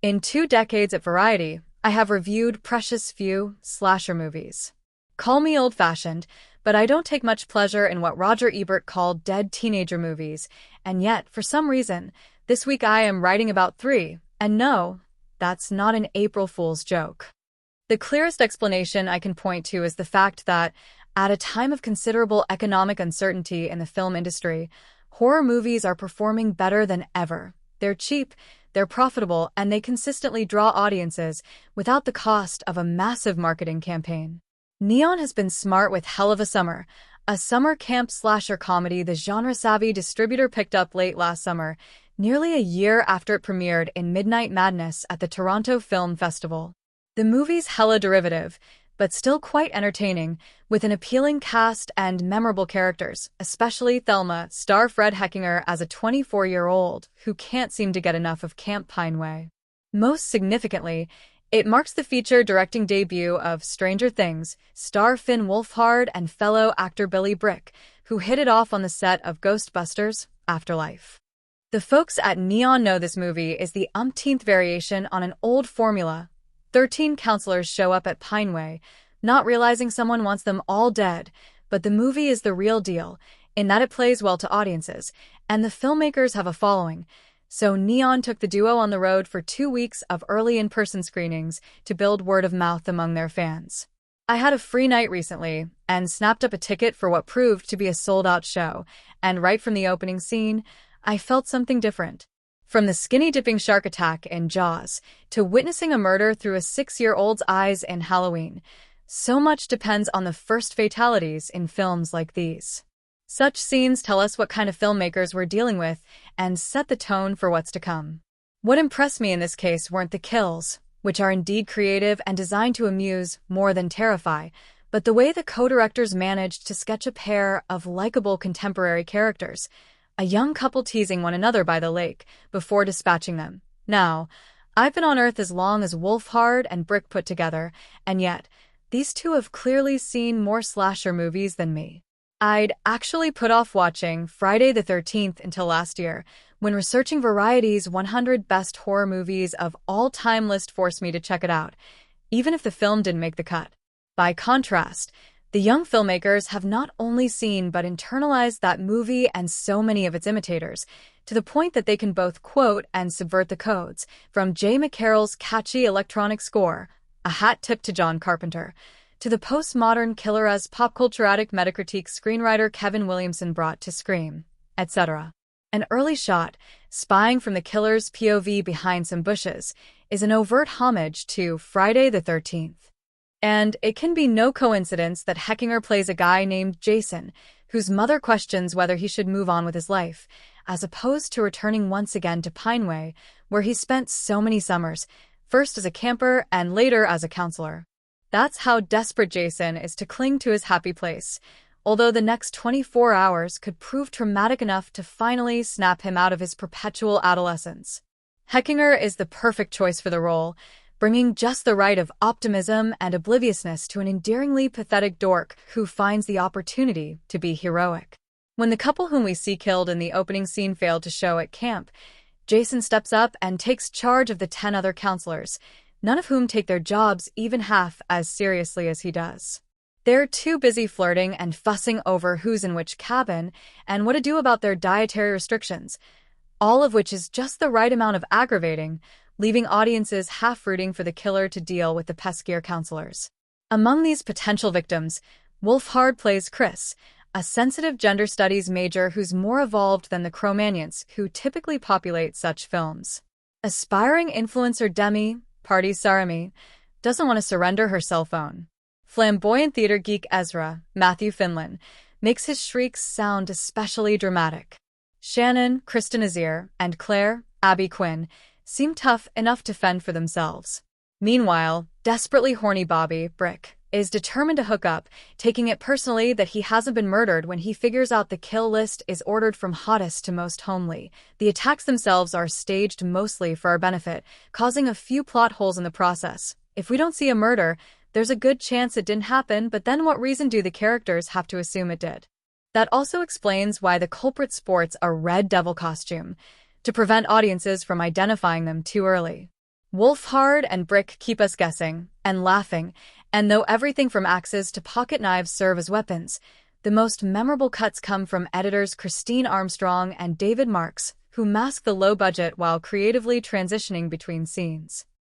In 2 decades at Variety, I have reviewed precious few slasher movies. Call me old-fashioned, but I don't take much pleasure in what Roger Ebert called dead teenager movies, and yet, for some reason, this week I am writing about three, and no, that's not an April Fool's joke. The clearest explanation I can point to is the fact that, at a time of considerable economic uncertainty in the film industry, horror movies are performing better than ever. They're cheap, they're profitable, and they consistently draw audiences without the cost of a massive marketing campaign. Neon has been smart with Hell of a Summer, a summer camp slasher comedy the genre-savvy distributor picked up late last summer, nearly a year after it premiered in Midnight Madness at the Toronto Film Festival. The movie's hella derivative, but still quite entertaining, with an appealing cast and memorable characters, especially Thelma, star Fred Heckinger as a 24-year-old who can't seem to get enough of Camp Pineway. Most significantly, it marks the feature directing debut of Stranger Things star Finn Wolfhard and fellow actor Billy Brick, who hit it off on the set of Ghostbusters: Afterlife. The folks at Neon know this movie is the umpteenth variation on an old formula. 13 counselors show up at Pineway, not realizing someone wants them all dead, but the movie is the real deal, in that it plays well to audiences, and the filmmakers have a following. So Neon took the duo on the road for 2 weeks of early in-person screenings to build word of mouth among their fans. I had a free night recently, and snapped up a ticket for what proved to be a sold-out show, and right from the opening scene, I felt something different. From the skinny-dipping shark attack in Jaws to witnessing a murder through a 6-year-old's eyes in Halloween, so much depends on the first fatalities in films like these. Such scenes tell us what kind of filmmakers we're dealing with and set the tone for what's to come. What impressed me in this case weren't the kills, which are indeed creative and designed to amuse more than terrify, but the way the co-directors managed to sketch a pair of likable contemporary characters, a young couple teasing one another by the lake before dispatching them. Now, I've been on Earth as long as Wolfhard and Brick put together, and yet, these two have clearly seen more slasher movies than me. I'd actually put off watching Friday the 13th until last year, when researching Variety's 100 Best Horror Movies of All Time list forced me to check it out, even if the film didn't make the cut. By contrast, the young filmmakers have not only seen but internalized that movie and so many of its imitators, to the point that they can both quote and subvert the codes, from Jay McCarroll's catchy electronic score, a hat tip to John Carpenter, to the postmodern killer as pop-culturatic Metacritic screenwriter Kevin Williamson brought to Scream, etc. An early shot, spying from the killer's POV behind some bushes, is an overt homage to Friday the 13th. And it can be no coincidence that Heckinger plays a guy named Jason, whose mother questions whether he should move on with his life, as opposed to returning once again to Pineway, where he spent so many summers, first as a camper and later as a counselor. That's how desperate Jason is to cling to his happy place, although the next 24 hours could prove traumatic enough to finally snap him out of his perpetual adolescence. Heckinger is the perfect choice for the role, bringing just the right of optimism and obliviousness to an endearingly pathetic dork who finds the opportunity to be heroic. When the couple whom we see killed in the opening scene failed to show at camp, Jason steps up and takes charge of the 10 other counselors, none of whom take their jobs even half as seriously as he does. They're too busy flirting and fussing over who's in which cabin and what to do about their dietary restrictions, all of which is just the right amount of aggravating, leaving audiences half rooting for the killer to deal with the peskier counselors. Among these potential victims, Wolfhard plays Chris, a sensitive gender studies major who's more evolved than the Cro-Magnons who typically populate such films. Aspiring influencer Demi, party Sarami, doesn't want to surrender her cell phone. Flamboyant theater geek Ezra, Matthew Finlan, makes his shrieks sound especially dramatic. Shannon, Kristen Azir, and Claire, Abby Quinn, seem tough enough to fend for themselves. Meanwhile, desperately horny Bobby, Brick, is determined to hook up, taking it personally that he hasn't been murdered when he figures out the kill list is ordered from hottest to most homely. The attacks themselves are staged mostly for our benefit, causing a few plot holes in the process. If we don't see a murder, there's a good chance it didn't happen, but then what reason do the characters have to assume it did? That also explains why the culprit sports a red devil costume, to prevent audiences from identifying them too early. Wolfhard and Brick keep us guessing and laughing, and though everything from axes to pocket knives serve as weapons, the most memorable cuts come from editors Christine Armstrong and David Marks, who mask the low budget while creatively transitioning between scenes.